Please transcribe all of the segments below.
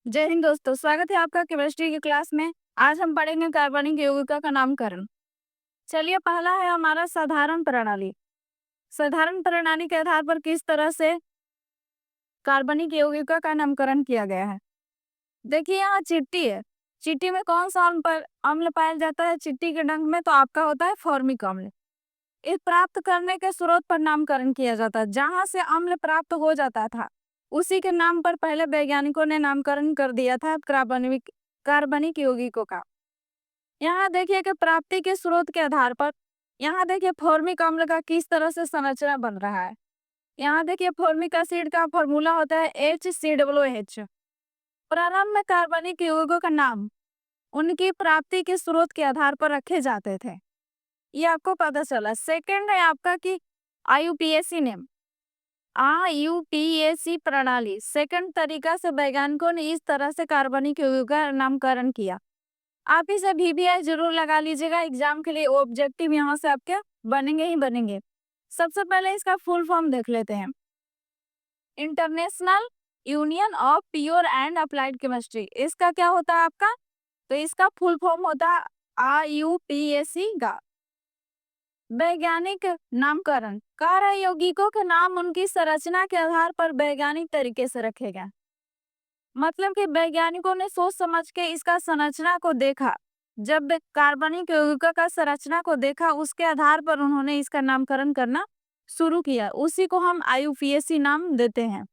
जय हिंद दोस्तों, स्वागत है आपका केमिस्ट्री की क्लास में। आज हम पढ़ेंगे कार्बनिक यौगिकों का नामकरण। चलिए, पहला है हमारा साधारण प्रणाली। साधारण प्रणाली के आधार पर किस तरह से कार्बनिक यौगिकों का नामकरण किया गया है। देखिए, यहाँ चिट्टी है। चिट्टी में कौन सा अम्ल पाया जाता है? चिट्टी के डंक में तो आपका होता है फॉर्मिक अम्ल। इस प्राप्त करने के स्रोत पर नामकरण किया जाता है। जहां से अम्ल प्राप्त हो जाता था उसी के नाम पर पहले वैज्ञानिकों ने नामकरण कर दिया था कार्बनिक कार्बनिक यौगिकों का। यहाँ देखिए कि प्राप्ति के स्रोत के आधार पर यहाँ देखिए फॉर्मिक अम्ल का किस तरह से संरचना बन रहा है। यहाँ देखिए फॉर्मिक एसिड का फॉर्मूला होता है HCOOH। प्रारंभ में कार्बनिक यौगिकों का नाम उनकी प्राप्ति के स्रोत के आधार पर रखे जाते थे, ये आपको पता चला। सेकंड है आपका कि IUPAC नेम, IUPAC प्रणाली। सेकंड तरीका से वैज्ञानिकों ने इस तरह से कार्बनिक यौगिकों का नामकरण किया। आप इसे VBI जरूर लगा लीजिएगा एग्जाम के लिए, ऑब्जेक्टिव यहाँ से आपके बनेंगे ही बनेंगे। सबसे पहले इसका फुल फॉर्म देख लेते हैं। International union of pure and applied chemistry, इसका क्या होता है आपका? तो इसका फुल फॉर्म होता है IUPAC का। वैज्ञानिक नामकरण, कार्य यौगिकों के नाम उनकी संरचना के आधार पर वैज्ञानिक तरीके से रखे गए। मतलब कि वैज्ञानिकों ने सोच समझ के इसका संरचना को देखा। जब कार्बनिक यौगिकों का संरचना को देखा उसके आधार पर उन्होंने इसका नामकरण करना शुरू किया। उसी को हम IUPAC नाम देते हैं।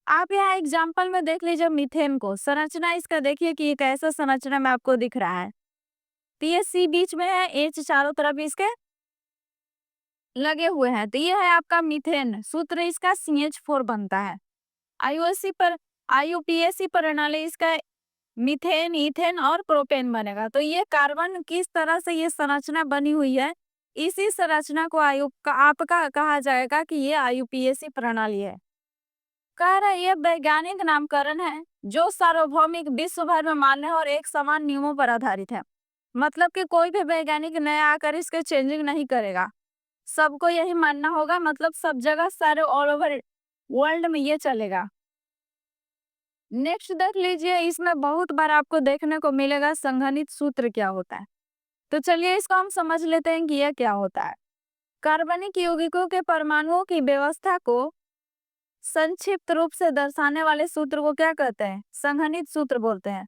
आप यहाँ एग्जाम्पल में देख लीजिए मीथेन को। संरचना इसका देखिए कि एक ऐसा संरचना में आपको दिख रहा है। TSC बीच में है, H चारों तरफ इसके लगे हुए हैं। तो ये है आपका मीथेन। सूत्र इसका CH4 बनता है। IUPAC प्रणाली इसका मीथेन, इथेन और प्रोपेन बनेगा। तो ये कार्बन किस तरह से ये संरचना बनी हुई है, इसी संरचना को आपका कहा जाएगा कि ये IUPAC प्रणाली है। कह रहा ये वैज्ञानिक नामकरण है जो सार्वभौमिक विश्व भर में मान्य है और एक समान नियमों पर आधारित है। मतलब कि कोई भी वैज्ञानिक नया आकर इसके चेंजिंग नहीं करेगा, सबको यही मानना होगा। मतलब सब जगह सारे ऑल ओवर वर्ल्ड में ये चलेगा। नेक्स्ट देख लीजिए, इसमें बहुत बार आपको देखने को मिलेगा संघनित सूत्र क्या होता है। तो चलिए इसको हम समझ लेते हैं कि यह क्या होता है। कार्बनिक यौगिकों के परमाणुओं की व्यवस्था को संक्षिप्त रूप से दर्शाने वाले सूत्र को क्या कहते हैं? संघनित सूत्र बोलते हैं।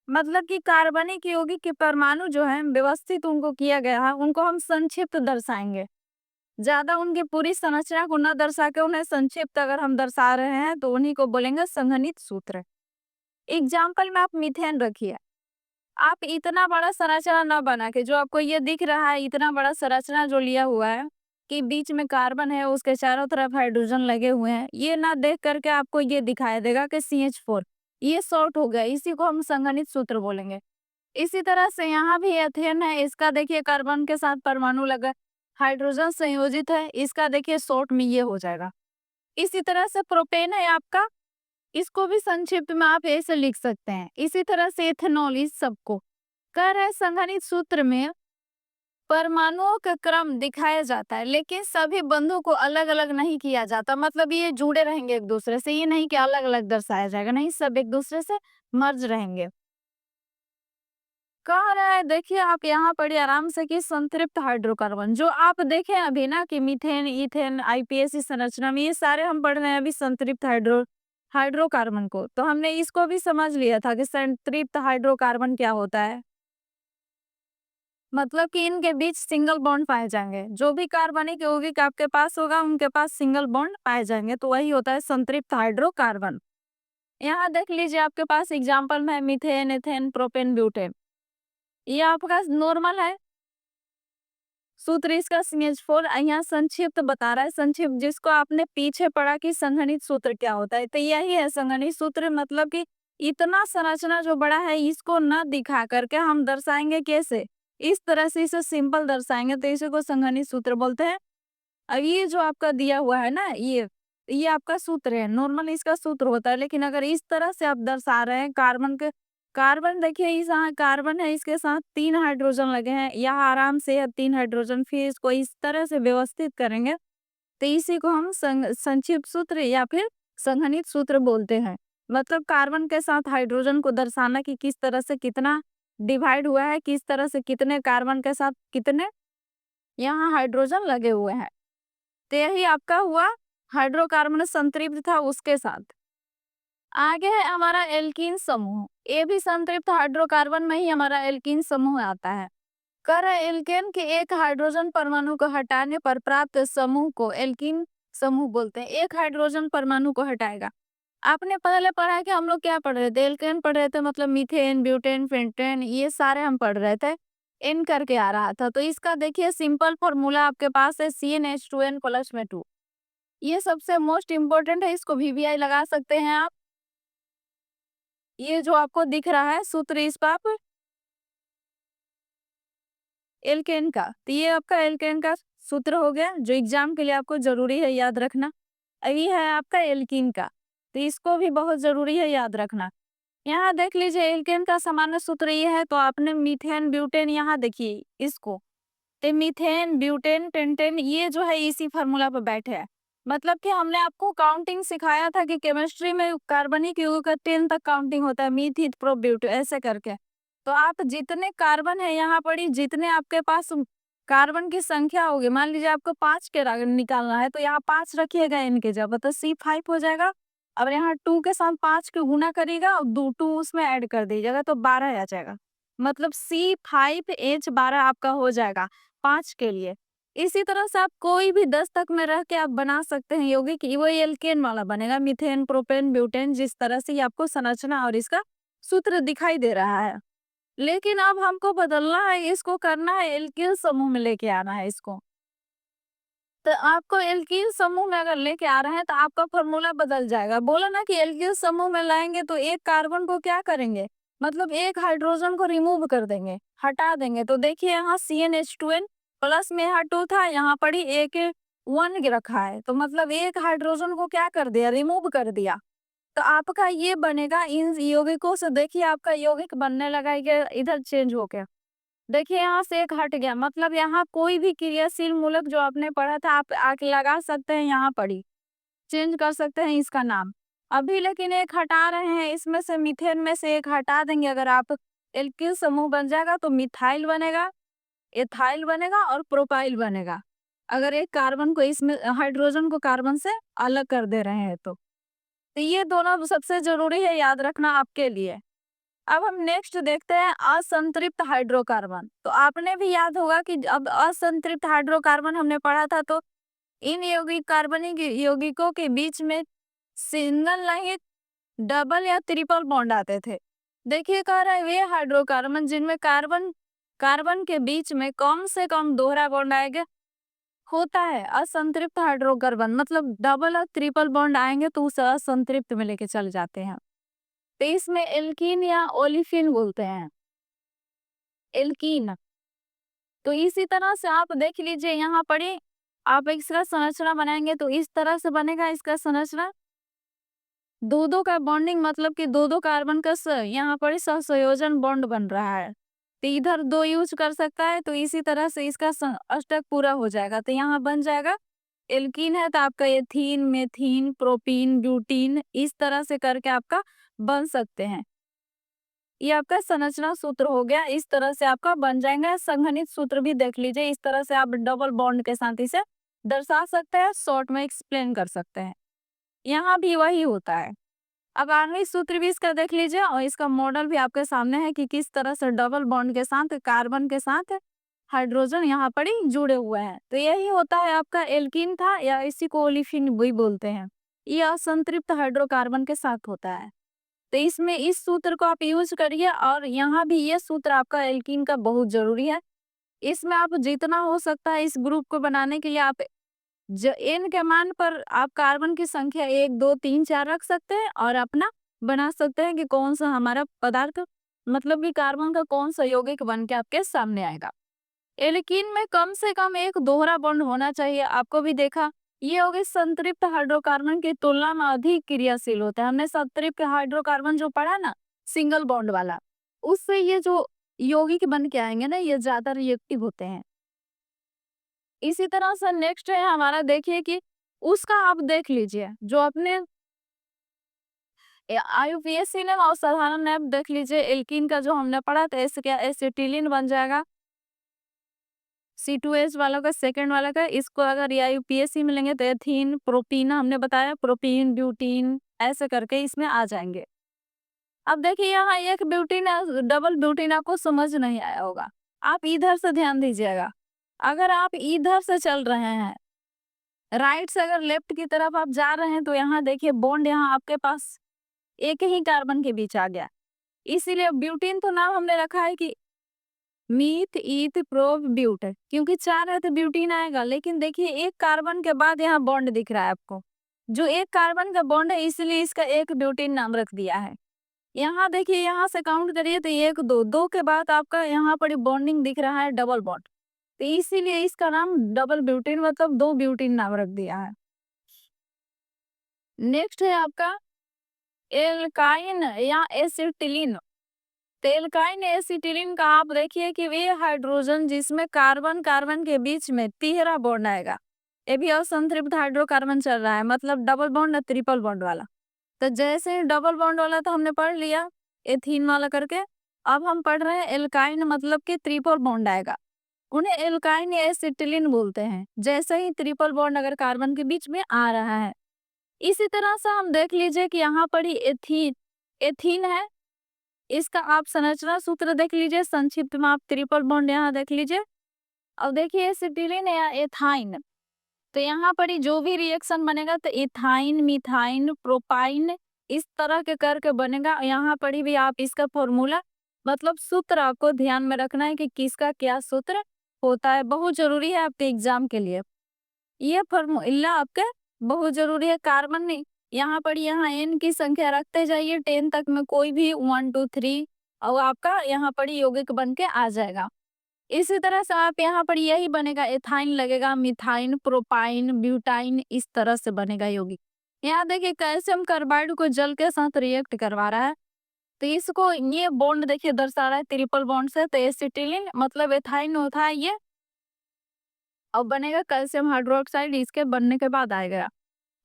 मतलब कि कार्बनिक यौगिक के परमाणु जो है व्यवस्थित उनको किया गया है, उनको हम संक्षिप्त दर्शाएंगे। ज्यादा उनकी पूरी संरचना को न दर्शा के उन्हें संक्षिप्त अगर हम दर्शा रहे हैं तो उन्हीं को बोलेंगे संघनित सूत्र। एग्जाम्पल में आप मीथेन रखिए। आप इतना बड़ा संरचना न बना के, जो आपको ये दिख रहा है इतना बड़ा संरचना जो लिया हुआ है कि बीच में कार्बन है, उसके चारों तरफ हाइड्रोजन लगे हुए हैं, ये ना देख करके आपको ये दिखाई देगा कि CH4 ये शॉर्ट हो गया, इसी को हम संघनित सूत्र बोलेंगे। इसी तरह से यहाँ भी एथेन है, इसका देखिए कार्बन के साथ परमाणु लगा, हाइड्रोजन संयोजित है, इसका देखिए शॉर्ट में ये हो जाएगा। इसी तरह से प्रोपेन है आपका, इसको भी संक्षिप्त में आप ऐसे लिख सकते हैं। इसी तरह से इथेनॉल, इस सबको कह रहे संघनित सूत्र में परमाणुओं का क्रम दिखाया जाता है, लेकिन सभी बंधों को अलग अलग नहीं किया जाता। मतलब ये जुड़े रहेंगे एक दूसरे से, ये नहीं कि अलग अलग दर्शाया जाएगा, नहीं, सब एक दूसरे से मर्ज रहेंगे। कह रहा है देखिए आप यहाँ पढ़िए आराम से कि संतृप्त हाइड्रोकार्बन, जो आप देखें अभी ना कि मीथेन, इथेन, IPAC संरचना में ये सारे हम पढ़ रहे हैं अभी संतृप्त हाइड्रोकार्बन को। तो हमने इसको भी समझ लिया था कि संतृप्त हाइड्रोकार्बन क्या होता है। मतलब कि इनके बीच सिंगल बॉन्ड पाए जाएंगे। जो भी कार्बनिक यौगिक आपके पास होगा उनके पास सिंगल बॉन्ड पाए जाएंगे, तो वही होता है संतृप्त हाइड्रोकार्बन। यहाँ देख लीजिए आपके पास एग्जाम्पल में मीथेन, एथेन, प्रोपेन, ब्यूटेन, ये आपका नॉर्मल है। सूत्र इसका CH4 यहाँ संक्षिप्त बता रहा है। संक्षिप्त जिसको आपने पीछे पढ़ा कि संघनित सूत्र क्या होता है, तो यही है संघनित सूत्र। मतलब कि इतना संरचना जो बड़ा है इसको न दिखा करके हम दर्शाएंगे कैसे, इस तरह से इसे सिंपल दर्शाएंगे, तो इसी को संघनित सूत्र बोलते हैं। अब ये जो आपका दिया हुआ है ना, ये आपका सूत्र है, नॉर्मल इसका सूत्र होता है। लेकिन अगर इस तरह से आप दर्शा रहे हैं कार्बन देखिए इस यहाँ कार्बन है, इसके साथ 3 हाइड्रोजन लगे हैं, यहाँ आराम से है 3 हाइड्रोजन, फिर इसको इस तरह से व्यवस्थित करेंगे तो इसी को हम संक्षिप्त सूत्र या फिर संघनित सूत्र बोलते हैं। मतलब कार्बन के साथ हाइड्रोजन को दर्शाना कि किस तरह से कितना डिवाइड हुआ है, किस तरह से कितने कार्बन के साथ कितने यहाँ हाइड्रोजन लगे हुए हैं। तो यही आपका हुआ हाइड्रोकार्बन संतृप्त था उसके साथ। आगे है हमारा एल्कीन समूह। ये भी संतृप्त हाइड्रोकार्बन में ही हमारा एल्कीन समूह आता है। कर एल्केन के एक हाइड्रोजन परमाणु को हटाने पर प्राप्त समूह को एल्कीन समूह बोलते हैं। एक हाइड्रोजन परमाणु को हटाएगा। आपने पहले पढ़ा है कि हम लोग क्या पढ़ रहे थे, एल्केन पढ़ रहे थे, मतलब मीथेन, ब्यूटेन, पेंटेन, ये सारे हम पढ़ रहे थे। एन करके आ रहा था। तो इसका देखिए सिंपल फॉर्मूला आपके पास है CnH2n प्लस में 2। ये सबसे मोस्ट इम्पोर्टेंट है, इसको VBI लगा सकते हैं आप। ये जो आपको दिख रहा है सूत्र, इसको आप एल्केन का, तो ये आपका एल्केन का सूत्र हो गया जो एग्जाम के लिए आपको जरूरी है याद रखना। अभी है आपका एल्कीन का, तो इसको भी बहुत जरूरी है याद रखना। यहाँ देख लीजिए एल्केन का सामान्य सूत्र ये है, तो आपने मीथेन, ब्यूटेन, यहाँ देखिए इसको, तो मीथेन, ब्यूटेन, पेंटेन ये जो है इसी फार्मूला पर बैठे हैं। मतलब कि हमने आपको काउंटिंग सिखाया था कि केमिस्ट्री में कार्बनिक यौगिकों का 10 तक काउंटिंग होता है, मीथित, प्रोब्यूट, ऐसे करके। तो आप जितने कार्बन है यहाँ पर ही, जितने आपके पास कार्बन की संख्या होगी, मान लीजिए आपको 5 के निकालना है, तो यहाँ 5 रखिएगा इनके जगह, तो C5 हो जाएगा। अब यहाँ 2 के साथ 5 के गुना करिएगा और 2 उसमें ऐड कर दीजिएगा, तो 12 आ जाएगा। मतलब C5H12 आपका हो जाएगा 5 के लिए। इसी तरह से आप कोई भी 10 तक में रह के आप बना सकते हैं यौगिक, वो एल्केन वाला बनेगा, मीथेन, प्रोपेन, ब्यूटेन, जिस तरह से आपको संरचना और इसका सूत्र दिखाई दे रहा है। लेकिन अब हमको बदलना है, इसको करना है एल्किल समूह में लेके आना है इसको। तो आपको एल्किल समूह में अगर लेके आ रहे हैं तो आपका फॉर्मूला बदल जाएगा। बोला ना कि एल्किल समूह में लाएंगे तो एक कार्बन को क्या करेंगे, मतलब एक हाइड्रोजन को रिमूव कर देंगे, हटा देंगे। तो देखिए यहाँ CnH2n प्लस में यहाँ 2 था, यहाँ पर ही एक 1 रखा है, तो मतलब एक हाइड्रोजन को क्या कर दिया, रिमूव कर दिया। तो आपका ये बनेगा इन यौगिकों से, देखिए आपका यौगिक बनने लगा, ये इधर चेंज हो गया। देखिए यहाँ से एक हट गया, मतलब यहाँ कोई भी क्रियाशील मूलक जो आपने पढ़ा था आप आके लगा सकते हैं, यहाँ पढ़ी चेंज कर सकते हैं इसका नाम अभी। लेकिन एक हटा रहे हैं, इसमें से मीथेन में से एक हटा देंगे, अगर आप एल्किल समूह बन जाएगा तो मिथाइल बनेगा, एथाइल बनेगा और प्रोपाइल बनेगा। अगर एक कार्बन को, इसमें हाइड्रोजन को कार्बन से अलग कर दे रहे हैं तो ये दोनों सबसे जरूरी है याद रखना आपके लिए। अब हम नेक्स्ट देखते हैं असंतृप्त हाइड्रोकार्बन। तो आपने भी याद होगा कि अब असंतृप्त हाइड्रोकार्बन हमने पढ़ा था, तो इन यौगिक कार्बनिक यौगिकों के बीच में सिंगल नहीं डबल या ट्रिपल बॉन्ड आते थे। देखिए कह रहा है वे हाइड्रोकार्बन जिनमें कार्बन कार्बन के बीच में कम से कम दोहरा बॉन्ड आएगा होता है असंतृप्त हाइड्रोकार्बन, मतलब डबल और ट्रिपल बॉन्ड आएंगे तो उसे असंतृप्त में लेके चल जाते हैं। तो इसमें एल्कीन या ओलिफिन बोलते हैं, एल्कीन। तो इसी तरह से आप देख लीजिए यहाँ पढ़े, आप इसका संरचना बनाएंगे तो इस तरह से बनेगा इसका संरचना। दो दो का बॉन्डिंग, मतलब कि दो दो कार्बन का यहाँ पर सहसंयोजन बॉन्ड बन रहा है, तो इधर 2 यूज कर सकता है, तो इसी तरह से इसका अष्टक पूरा हो जाएगा। तो यहाँ बन जाएगा एल्कीन है तो आपका एथीन, मेथीन, प्रोपीन, ब्यूटीन, इस तरह से करके आपका बन सकते हैं। ये आपका संरचना सूत्र हो गया, इस तरह से आपका बन जाएगा। संघनित सूत्र भी देख लीजिए, इस तरह से आप डबल बॉन्ड के साथ इसे दर्शा सकते हैं, शॉर्ट में एक्सप्लेन कर सकते हैं। यहाँ भी वही होता है। अब आणविक सूत्र भी इसका देख लीजिए और इसका मॉडल भी आपके सामने है कि किस तरह से डबल बॉन्ड के साथ कार्बन के साथ हाइड्रोजन यहाँ पर ही जुड़े हुए हैं। तो यही होता है आपका एल्कीन था, या इसी को ओलिफिन भी बोलते हैं। ये असंतृप्त हाइड्रोकार्बन के साथ होता है। तो इसमें इस सूत्र को आप यूज करिए, और यहाँ भी ये सूत्र आपका एल्कीन का बहुत जरूरी है। इसमें आप जितना हो सकता है इस ग्रुप को बनाने के लिए आप एन के मान पर आप कार्बन की संख्या 1 2 3 4 रख सकते हैं और अपना बना सकते हैं कि कौन सा हमारा पदार्थ, मतलब कि कार्बन का कौन सा यौगिक बन के आपके सामने आएगा। एल्कीन में कम से कम एक दोहरा बॉन्ड होना चाहिए। आपको भी देखा ये यौगिक संतृप्त हाइड्रोकार्बन की तुलना में अधिक क्रियाशील होता है। हमने संतृप्त हाइड्रोकार्बन जो पढ़ा ना सिंगल बॉन्ड वाला, उससे ये जो यौगिक बन के आएंगे ना ये ज्यादा रिएक्टिव होते हैं। इसी तरह से नेक्स्ट है हमारा, देखिए कि उसका आप देख लीजिए जो अपने आईयूपीएसी ने और साधारण नैप देख लीजिए, एल्कीन का जो हमने पढ़ा तो ऐसे क्या एसिटिलीन बन जाएगा C2H वाला का, सेकंड वाला का। इसको अगर आईयूपीएसी मिलेंगे तो एथीन, प्रोपीन हमने बताया, प्रोपीन, ब्यूटीन ऐसे करके इसमें आ जाएंगे। अब देखिए यहाँ एक ब्यूटीन डबल ब्यूटीन आपको समझ नहीं आया होगा, आप इधर से ध्यान दीजिएगा। अगर आप इधर से चल रहे हैं, राइट से अगर लेफ्ट की तरफ आप जा रहे हैं, तो यहाँ देखिए बॉन्ड यहाँ आपके पास एक ही कार्बन के बीच आ गया। इसीलिए ब्यूटीन तो नाम हमने रखा है कि मीथ ईथ प्रोप ब्यूट, क्योंकि 4 है तो ब्यूटीन आएगा। लेकिन देखिए एक कार्बन के बाद यहाँ बॉन्ड दिख रहा है आपको, जो एक कार्बन का बॉन्ड है, इसलिए इसका एक ब्यूटीन नाम रख दिया है। यहाँ देखिए, यहाँ से काउंट करिए तो 1 2 2 के बाद आपका यहाँ पर बॉन्डिंग दिख रहा है डबल बॉन्ड, तो इसीलिए इसका नाम डबल ब्यूटीन मतलब 2 ब्यूटीन नाम रख दिया है। नेक्स्ट है आपका एल्काइन या एसिटिलीन। तो एल्काइन एसिटिलीन का आप देखिए कि वे हाइड्रोजन जिसमें कार्बन कार्बन के बीच में तिहरा बॉन्ड आएगा, ये भी असंतृप्त हाइड्रोकार्बन चल रहा है, मतलब डबल बॉन्ड और ट्रिपल बॉन्ड वाला। तो जैसे ही डबल बॉन्ड वाला तो हमने पढ़ लिया एथीन वाला करके, अब हम पढ़ रहे हैं एल्काइन मतलब कि ट्रिपल बॉन्ड आएगा, उन्हें एल्काइन या एसिटिलीन बोलते हैं। जैसे ही ट्रिपल बॉन्ड अगर कार्बन के बीच में आ रहा है, इसी तरह से हम देख लीजिए कि यहाँ पर ही एथीन एथीन है, इसका आप संरचना सूत्र देख लीजिए, संक्षिप्त में आप ट्रिपल बॉन्ड यहाँ देख लीजिए। अब देखिए एसिटिलीन या एथाइन, तो यहाँ पर ही जो भी रिएक्शन बनेगा तो इथाइन, मिथाइन, प्रोपाइन इस तरह के करके बनेगा। यहाँ पर ही भी आप इसका फॉर्मूला मतलब सूत्र आपको ध्यान में रखना है कि किसका क्या सूत्र होता है, बहुत जरूरी है आपके एग्जाम के लिए। ये फॉर्मूला आपके बहुत जरूरी है। कार्बन नहीं, यहाँ पर यहाँ n की संख्या रखते जाइए 10 तक में, कोई भी 1 2 3 और आपका यहाँ पर यौगिक बन के आ जाएगा। इसी तरह से आप यहाँ पर यही बनेगा, एथाइन लगेगा, मिथाइन, प्रोपाइन, ब्यूटाइन इस तरह से बनेगा यौगिक। यहाँ देखिए कैल्शियम कार्बाइड को जल के साथ रिएक्ट करवा रहा है, तो इसको ये बॉन्ड देखिए दर्शा रहा है ट्रिपल बॉन्ड से, तो एसिटिलीन मतलब एथाइन होता है ये, अब बनेगा कैल्शियम हाइड्रोक्साइड, इसके बनने के बाद आएगा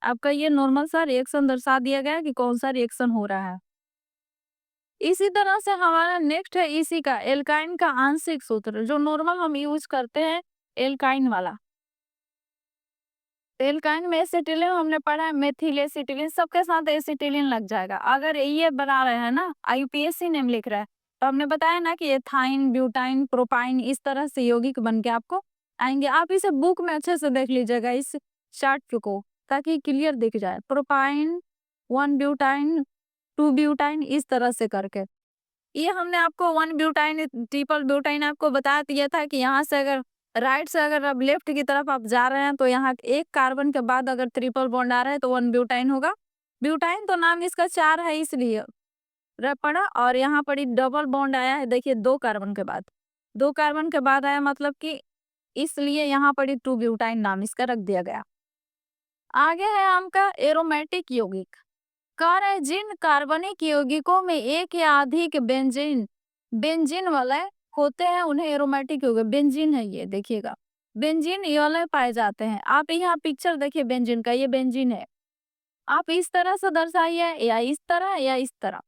आपका ये नॉर्मल सा रिएक्शन दर्शा दिया गया कि कौन सा रिएक्शन हो रहा है। इसी तरह से हमारा नेक्स्ट है इसी का एल्काइन का आंशिक सूत्र, जो नॉर्मल हम यूज करते हैं एल्काइन वाला। एल्काइन में एसिटिलीन हमने पढ़ा है, मेथिल एसिटिलीन, सबके साथ एसिटिलीन लग जाएगा। अगर ये बना रहे हैं ना, आईयूपीएसी नेम लिख रहा है, तो हमने बताया ना कि एथाइन, ब्यूटाइन, प्रोपाइन इस तरह से यौगिक बन के आपको आएंगे। आप इसे बुक में अच्छे से देख लीजिएगा इस चार्ट को, ताकि क्लियर दिख जाए। प्रोपाइन, 1 ब्यूटाइन, 2 ब्यूटाइन इस तरह से करके, ये हमने आपको 1 ब्यूटाइन, ट्रिपल ब्यूटाइन आपको बता दिया था कि यहाँ से अगर राइट से अगर आप लेफ्ट की तरफ आप जा रहे हैं, तो यहाँ एक कार्बन के बाद अगर ट्रिपल बॉन्ड आ रहा है तो 1 ब्यूटाइन होगा। ब्यूटाइन तो नाम इसका 4 है इसलिए पड़ा, और यहाँ पर डबल बॉन्ड आया है देखिए 2 कार्बन के बाद, 2 कार्बन के बाद आया, मतलब कि इसलिए यहाँ पर 2 ब्यूटाइन नाम इसका रख दिया गया। आगे है आपका एरोमेटिक यौगिक। कह रहे जिन कार्बनिक यौगिकों में एक या अधिक बेंजीन वाले होते हैं उन्हें एरोमेटिक यौगिक, बेंजीन है ये देखिएगा, बेंजीन ये वाले पाए जाते हैं। आप यहाँ पिक्चर देखिए बेंजीन का, ये बेंजीन है, आप इस तरह से दर्शाइए या इस तरह या इस तरह।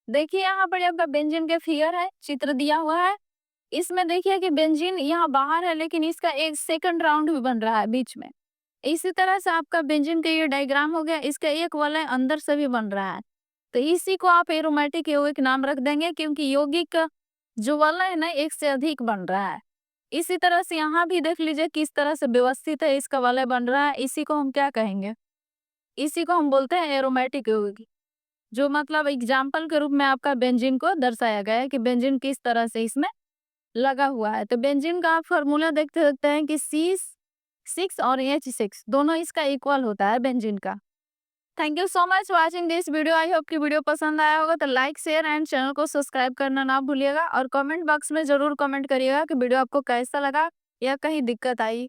देखिए यहाँ पर आपका बेंजीन के फिगर है, चित्र दिया हुआ है, इसमें देखिए कि बेंजीन यहाँ बाहर है, लेकिन इसका एक सेकंड राउंड भी बन रहा है बीच में। इसी तरह से आपका बेंजीन का ये डायग्राम हो गया, इसका एक वलय अंदर से भी बन रहा है, तो इसी को आप एरोमेटिक यौगिक नाम रख देंगे, क्योंकि यौगिक जो वलय है ना एक से अधिक बन रहा है। इसी तरह से यहाँ भी देख लीजिए किस तरह से व्यवस्थित है इसका वलय बन रहा है, इसी को हम क्या कहेंगे, इसी को हम बोलते हैं एरोमेटिक यौगिक। जो मतलब एग्जाम्पल के रूप में आपका बेंजीन को दर्शाया गया है कि बेंजीन किस तरह से इसमें लगा हुआ है। तो बेंजीन का आप फॉर्मूला देखते सकते हैं कि C6 और H6 दोनों इसका इक्वल होता है बेंजीन का। Thank you so much watching this video. I hope कि वीडियो पसंद आया होगा, तो लाइक शेयर एंड चैनल को सब्सक्राइब करना ना भूलिएगा, और कमेंट बॉक्स में जरूर कमेंट करिएगा कि वीडियो आपको कैसा लगा या कहीं दिक्कत आई।